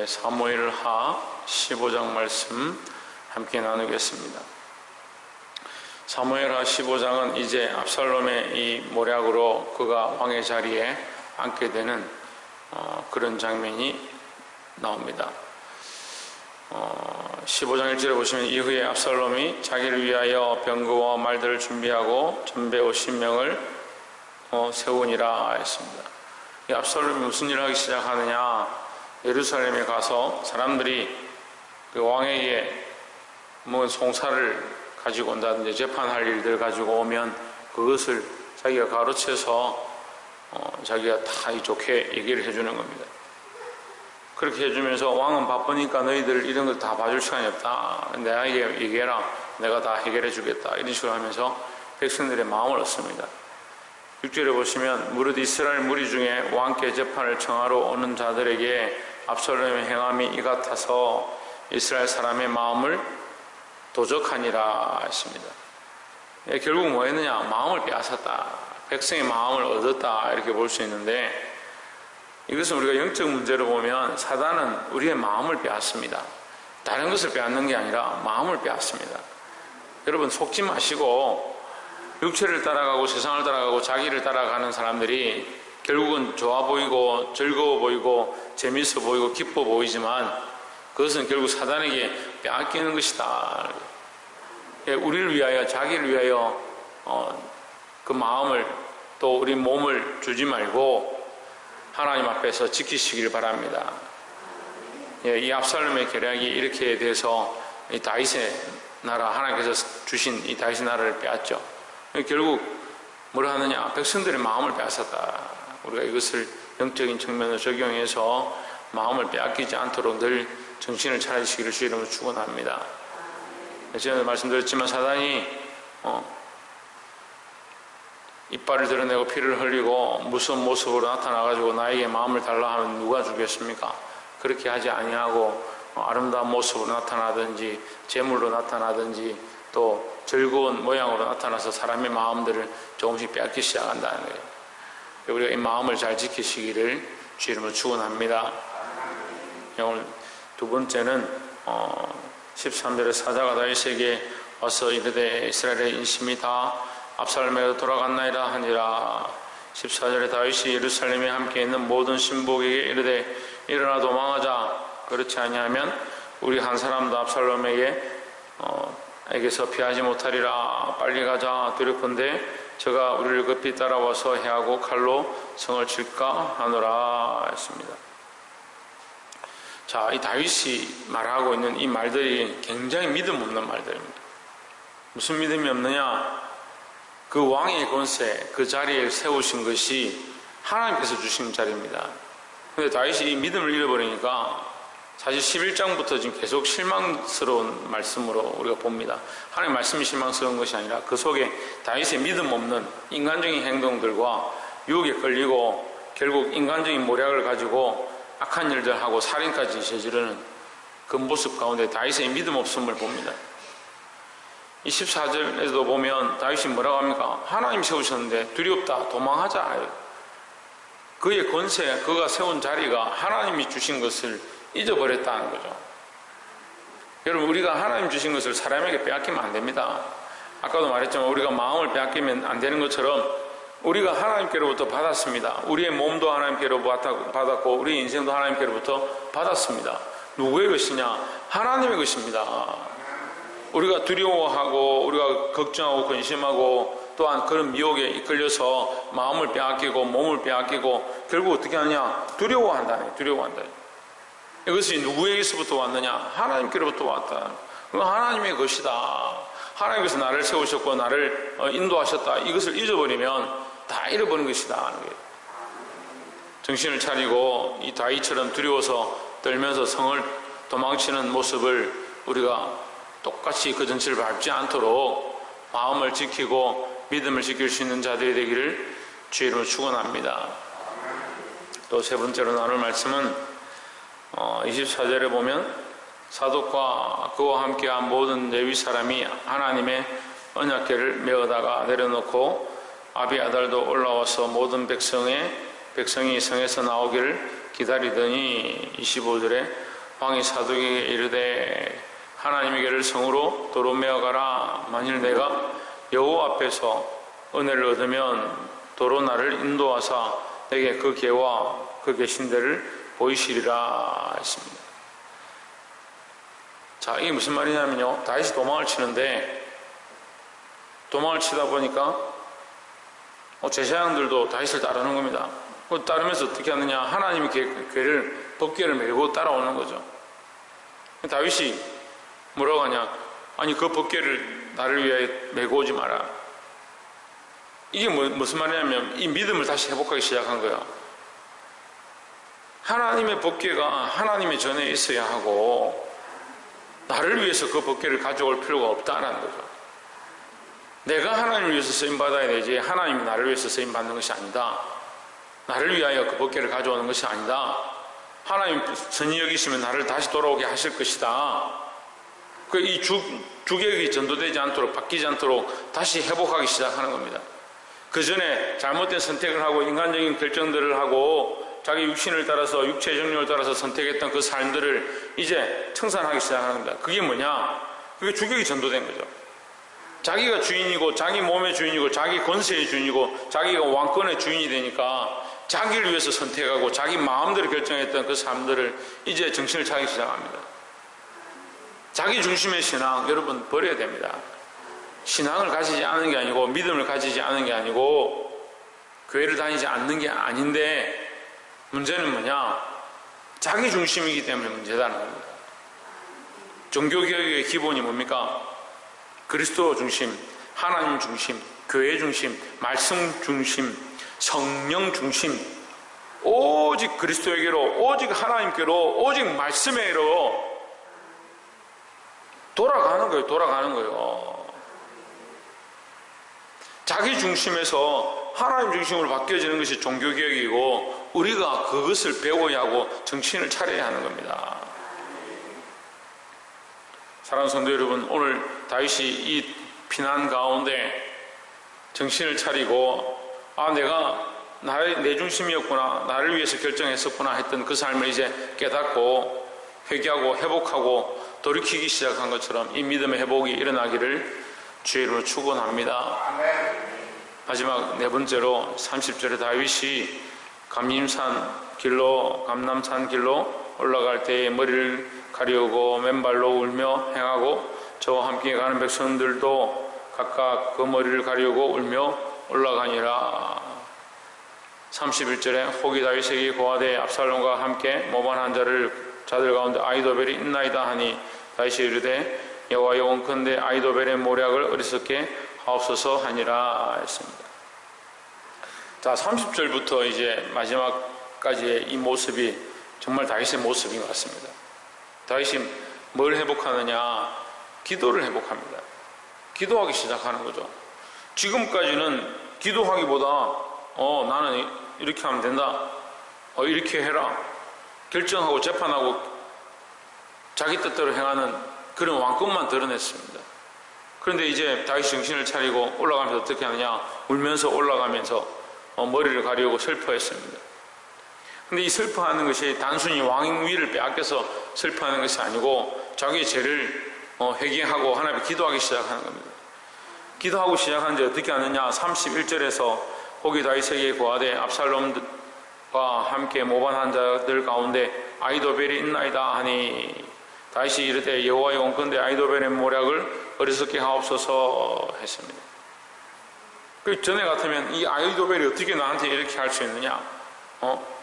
사무엘하 15장 말씀 함께 나누겠습니다. 사무엘하 15장은 이제 압살롬의 이 모략으로 그가 왕의 자리에 앉게 되는 그런 장면이 나옵니다. 15장 1절에 보시면 이후에 압살롬이 자기를 위하여 병거와 말들을 준비하고 전배 50명을 세우니라 했습니다. 이 압살롬이 무슨 일을 하기 시작하느냐? 예루살렘에 가서 사람들이 그 왕에게 뭐 송사를 가지고 온다든지 재판할 일들 가지고 오면 그것을 자기가 가로채서 자기가 다 좋게 얘기를 해주는 겁니다. 그렇게 해주면서 왕은 바쁘니까 너희들 이런 걸 다 봐줄 시간이 없다. 내가 얘기해라. 내가 다 해결해 주겠다. 이런 식으로 하면서 백성들의 마음을 얻습니다. 6절에 보시면 무릇 이스라엘 무리 중에 왕께 재판을 청하러 오는 자들에게 압살롬의 행함이 이 같아서 이스라엘 사람의 마음을 도적하니라 했습니다. 결국 뭐 했느냐? 마음을 빼앗았다. 백성의 마음을 얻었다. 이렇게 볼 수 있는데 이것은 우리가 영적 문제로 보면 사단은 우리의 마음을 빼앗습니다. 다른 것을 빼앗는 게 아니라 마음을 빼앗습니다. 여러분 속지 마시고 육체를 따라가고 세상을 따라가고 자기를 따라가는 사람들이 결국은 좋아 보이고 즐거워 보이고 재미있어 보이고 기뻐 보이지만 그것은 결국 사단에게 빼앗기는 것이다. 우리를 위하여 자기를 위하여 그 마음을 또 우리 몸을 주지 말고 하나님 앞에서 지키시길 바랍니다. 이 압살롬의 계략이 이렇게 돼서 이 다윗의 나라, 하나님께서 주신 이 다윗의 나라를 빼앗죠. 결국 뭘 하느냐? 백성들의 마음을 빼앗았다. 우리가 이것을 영적인 측면으로 적용해서 마음을 빼앗기지 않도록 늘 정신을 차리시기를 주의 이름으로 축원합니다. 제가 말씀드렸지만 사단이 이빨을 드러내고 피를 흘리고 무슨 모습으로 나타나가지고 나에게 마음을 달라 하면 누가 주겠습니까? 그렇게 하지 아니하고 아름다운 모습으로 나타나든지 재물로 나타나든지 또 즐거운 모양으로 나타나서 사람의 마음들을 조금씩 빼앗기 시작한다는 거예요. 우리가 이 마음을 잘 지키시기를 주의 이름으로 축원합니다. 오늘 두 번째는 13절에 사자가 다윗에게 와서 이르되 이스라엘의 인심이 다 압살롬에게로 돌아갔나이다 하니라. 14절에 다윗이 예루살렘에 함께 있는 모든 신복에게 이르되 일어나 도망하자. 그렇지 아니하면 우리 한 사람도 압살롬에게서 피하지 못하리라. 빨리 가자. 두렵건대 저가 우리를 급히 따라와서 해하고 칼로 성을 칠까 하노라 했습니다. 자, 이 다윗이 말하고 있는 이 말들이 굉장히 믿음 없는 말들입니다. 무슨 믿음이 없느냐? 그 왕의 권세, 그 자리에 세우신 것이 하나님께서 주신 자리입니다. 근데 다윗이 이 믿음을 잃어버리니까 사실 11장부터 지금 계속 실망스러운 말씀으로 우리가 봅니다. 하나님의 말씀이 실망스러운 것이 아니라 그 속에 다윗의 믿음 없는 인간적인 행동들과 유혹에 끌리고 결국 인간적인 모략을 가지고 악한 일들 하고 살인까지 저지르는 그 모습 가운데 다윗의 믿음 없음을 봅니다. 이 14절에도 보면 다윗이 뭐라고 합니까? 하나님 세우셨는데 두렵다, 도망하자. 그의 권세, 그가 세운 자리가 하나님이 주신 것을 잊어버렸다는 거죠. 여러분, 우리가 하나님 주신 것을 사람에게 빼앗기면 안 됩니다. 아까도 말했지만 우리가 마음을 빼앗기면 안 되는 것처럼 우리가 하나님께로부터 받았습니다. 우리의 몸도 하나님께로부터 받았고 우리 인생도 하나님께로부터 받았습니다. 누구의 것이냐? 하나님의 것입니다. 우리가 두려워하고 우리가 걱정하고 근심하고 또한 그런 미혹에 이끌려서 마음을 빼앗기고 몸을 빼앗기고 결국 어떻게 하느냐? 두려워한다네. 이것이 누구에게서부터 왔느냐? 하나님께로부터 왔다. 그건 하나님의 것이다. 하나님께서 나를 세우셨고 나를 인도하셨다. 이것을 잊어버리면 다 잃어버린 것이다 하는 거예요. 정신을 차리고 이 다윗처럼 두려워서 떨면서 성을 도망치는 모습을 우리가 똑같이 그 전체를 밟지 않도록 마음을 지키고 믿음을 지킬 수 있는 자들이 되기를 주의 이름으로 축원합니다. 또 세 번째로 나눌 말씀은 24절에 보면 사독과 그와 함께한 모든 레위 사람이 하나님의 언약궤를 메어다가 내려놓고 아비아달도 올라와서 모든 백성이 성에서 나오기를 기다리더니 25절에 왕이 사독에게 이르되 하나님에게를 성으로 도로 메어 가라. 만일 내가 여호와 앞에서 은혜를 얻으면 도로 나를 인도하사 내게 그 궤와 그 계신 데를 보이시리라 했습니다. 자, 이게 무슨 말이냐면요, 다윗이 도망을 치는데 도망을 치다 보니까 제사장들도 다윗을 따르는 겁니다. 따르면서 어떻게 하느냐, 하나님의 궤를 법궤를 메고 따라오는 거죠. 다윗이 뭐라고 하냐, 아니 그 법궤를 나를 위하여 메고 오지 마라. 이게 무슨 말이냐면 이 믿음을 다시 회복하기 시작한 거예요. 하나님의 법궤가 하나님의 전에 있어야 하고 나를 위해서 그 법궤를 가져올 필요가 없다는 거죠. 내가 하나님을 위해서 쓰임받아야 되지 하나님이 나를 위해서 쓰임받는 것이 아니다. 나를 위하여 그 법궤를 가져오는 것이 아니다. 하나님 선히 여기시면 나를 다시 돌아오게 하실 것이다. 이 주객이 전도되지 않도록, 바뀌지 않도록 다시 회복하기 시작하는 겁니다. 그 전에 잘못된 선택을 하고 인간적인 결정들을 하고 자기 육신을 따라서, 육체의 정욕을 따라서 선택했던 그 삶들을 이제 청산하기 시작하는 겁니다. 그게 뭐냐? 그게 주객이 전도된 거죠. 자기가 주인이고 자기 몸의 주인이고 자기 권세의 주인이고 자기가 왕권의 주인이 되니까 자기를 위해서 선택하고 자기 마음대로 결정했던 그 삶들을 이제 정신을 차리기 시작합니다. 자기 중심의 신앙 여러분 버려야 됩니다. 신앙을 가지지 않은 게 아니고 믿음을 가지지 않은 게 아니고 교회를 다니지 않는 게 아닌데 문제는 뭐냐? 자기 중심이기 때문에 문제다는 겁니다. 종교개혁의 기본이 뭡니까? 그리스도 중심, 하나님 중심, 교회 중심, 말씀 중심, 성령 중심, 오직 그리스도에게로, 오직 하나님께로, 오직 말씀에로 돌아가는 거예요. 자기 중심에서 하나님 중심으로 바뀌어지는 것이 종교개혁이고 우리가 그것을 배워야 하고 정신을 차려야 하는 겁니다. 사랑하는 성도 여러분, 오늘 다윗이 이 피난 가운데 정신을 차리고 내가 내 중심이었구나, 나를 위해서 결정했었구나 했던 그 삶을 이제 깨닫고 회개하고 회복하고 돌이키기 시작한 것처럼 이 믿음의 회복이 일어나기를 주의 이름으로 축원합니다. 마지막 네 번째로 30절에 다윗이 감남산 길로 올라갈 때에 머리를 가리우고 맨발로 울며 행하고 저와 함께 가는 백성들도 각각 그 머리를 가리우고 울며 올라가니라. 31절에 혹이 다윗에게 고하되 압살롬과 함께 모반한 자들 가운데 아히도벨이 있나이다 하니 다윗이 이르되 여호와여 원컨대 아히도벨의 모략을 어리석게 하옵소서 하니라 했습니다. 자, 30절부터 이제 마지막까지의 이 모습이 정말 다윗의 모습인 것 같습니다. 다윗이 뭘 회복하느냐? 기도를 회복합니다. 기도하기 시작하는 거죠. 지금까지는 기도하기보다 나는 이렇게 하면 된다, 이렇게 해라, 결정하고 재판하고 자기 뜻대로 행하는 그런 왕권만 드러냈습니다. 그런데 이제 다윗이 정신을 차리고 올라가면서 어떻게 하느냐? 울면서 올라가면서 머리를 가리우고 슬퍼했습니다. 근데 이 슬퍼하는 것이 단순히 왕위를 빼앗겨서 슬퍼하는 것이 아니고 자기의 죄를 회개하고 하나님께 기도하기 시작하는 겁니다. 기도하고 시작한 지 어떻게 하느냐? 31절에서 혹이 다윗에게 고하되 압살롬과 함께 모반한 자들 가운데 아히도벨이 있나이다 하니 다윗이 이르되 여호와의 원컨대 아히도벨의 모략을 어리석게 하옵소서 했습니다. 그 전에 같으면 이 아히도벨이 어떻게 나한테 이렇게 할 수 있느냐?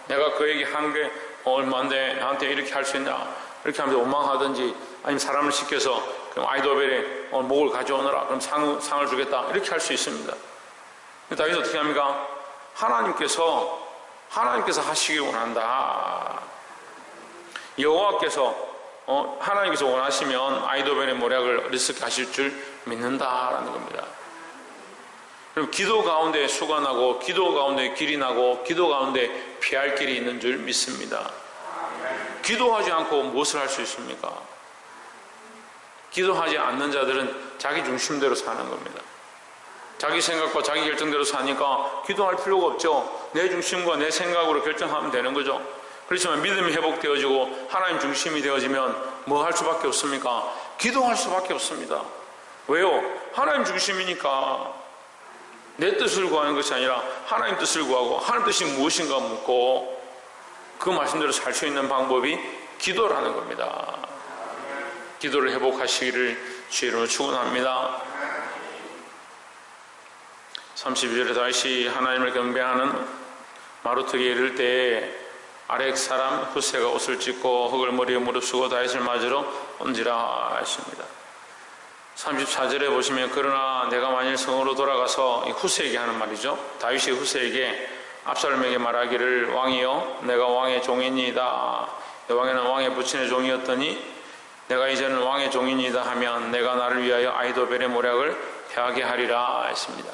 내가 그에게 한 게 얼마인데 나한테 이렇게 할 수 있냐? 이렇게 하면서 원망하든지 아니면 사람을 시켜서 그럼 아히도벨의 목을 가져오너라, 그럼 상을 주겠다, 이렇게 할 수 있습니다. 다윗이 어떻게 합니까? 하나님께서 하시길 원한다. 여호와께서 하나님께서 원하시면 아히도벨의 모략을 어리석게 하실 줄 믿는다라는 겁니다. 그럼 기도 가운데 수가 나고 기도 가운데 길이 나고 기도 가운데 피할 길이 있는 줄 믿습니다. 기도하지 않고 무엇을 할 수 있습니까? 기도하지 않는 자들은 자기 중심대로 사는 겁니다. 자기 생각과 자기 결정대로 사니까 기도할 필요가 없죠. 내 중심과 내 생각으로 결정하면 되는 거죠. 그렇지만 믿음이 회복되어지고 하나님 중심이 되어지면 뭐 할 수밖에 없습니까? 기도할 수밖에 없습니다. 왜요? 하나님 중심이니까. 내 뜻을 구하는 것이 아니라 하나님 뜻을 구하고 하나님 뜻이 무엇인가 묻고 그 말씀대로 살 수 있는 방법이 기도라는 겁니다. 기도를 회복하시기를 주의 이름으로 축원합니다. 32절에 다시 하나님을 경배하는 마루턱에 이를 때에 아렉 사람 후세가 옷을 찢고 흙을 머리에 무릅쓰고 다윗을 맞으러 온지라 했습니다. 34절에 보시면 그러나 내가 만일 성으로 돌아가서 후세에게 하는 말이죠. 다윗이 후세에게 압살롬에게 말하기를 왕이여 내가 왕의 종이니이다. 왕에는 왕의 부친의 종이었더니 내가 이제는 왕의 종이니이다 하면 내가 나를 위하여 아히도벨의 모략을 패하게 하리라 했습니다.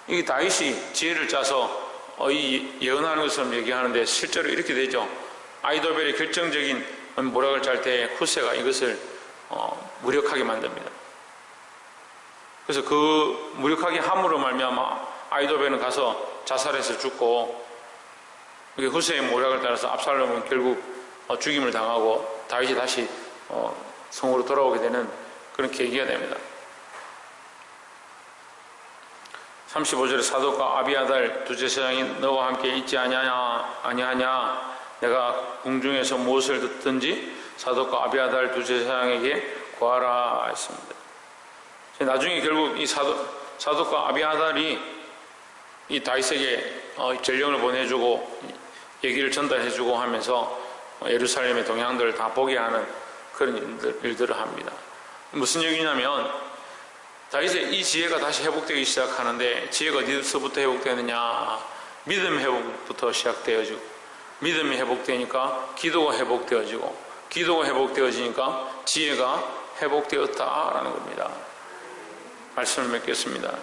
이 다윗이 지혜를 짜서 예언하는 것처럼 얘기하는데 실제로 이렇게 되죠. 아히도벨의 결정적인 모략을 짤 때 후세가 이것을 무력하게 만듭니다. 그래서 그 무력하게 함으로 말미암아 아히도벨은 가서 자살해서 죽고 후세의 모략을 따라서 압살롬은 결국 죽임을 당하고 다윗이 다시 성으로 돌아오게 되는 그런 계기가 됩니다. 35절에 사독과 아비아달 두 제사장이 너와 함께 있지 아니하냐 내가 궁중에서 무엇을 듣든지 사독과 아비아달 두 제사장에게 구하라 했습니다. 나중에 결국 이 사독과 아비아달이 이 다윗에게 전령을 보내주고 얘기를 전달해주고 하면서 예루살렘의 동향들을 다 보게 하는 그런 일들을 합니다. 무슨 얘기냐면 다윗의 이 지혜가 다시 회복되기 시작하는데 지혜가 어디서부터 회복되느냐? 믿음 회복부터 시작되어지고 믿음이 회복되니까 기도가 회복되어지고 기도가 회복되어지니까 지혜가 회복되었다라는 겁니다. 말씀을 맺겠습니다.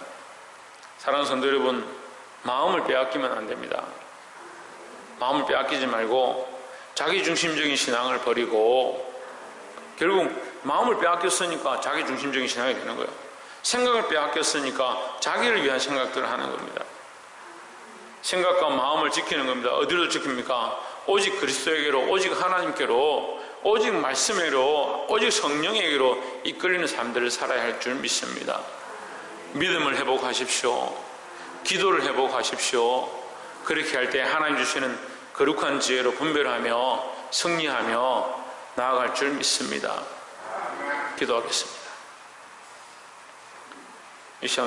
사랑하는 성도 여러분, 마음을 빼앗기면 안 됩니다. 마음을 빼앗기지 말고 자기중심적인 신앙을 버리고 결국 마음을 빼앗겼으니까 자기중심적인 신앙이 되는 거예요. 생각을 빼앗겼으니까 자기를 위한 생각들을 하는 겁니다. 생각과 마음을 지키는 겁니다. 어디로 지킵니까? 오직 그리스도에게로, 오직 하나님께로, 오직 말씀에게로, 오직 성령에게로 이끌리는 삶들을 살아야 할 줄 믿습니다. 믿음을 회복하십시오. 기도를 회복하십시오. 그렇게 할 때 하나님 주시는 거룩한 지혜로 분별하며 승리하며 나아갈 줄 믿습니다. 기도하겠습니다. 이 시간을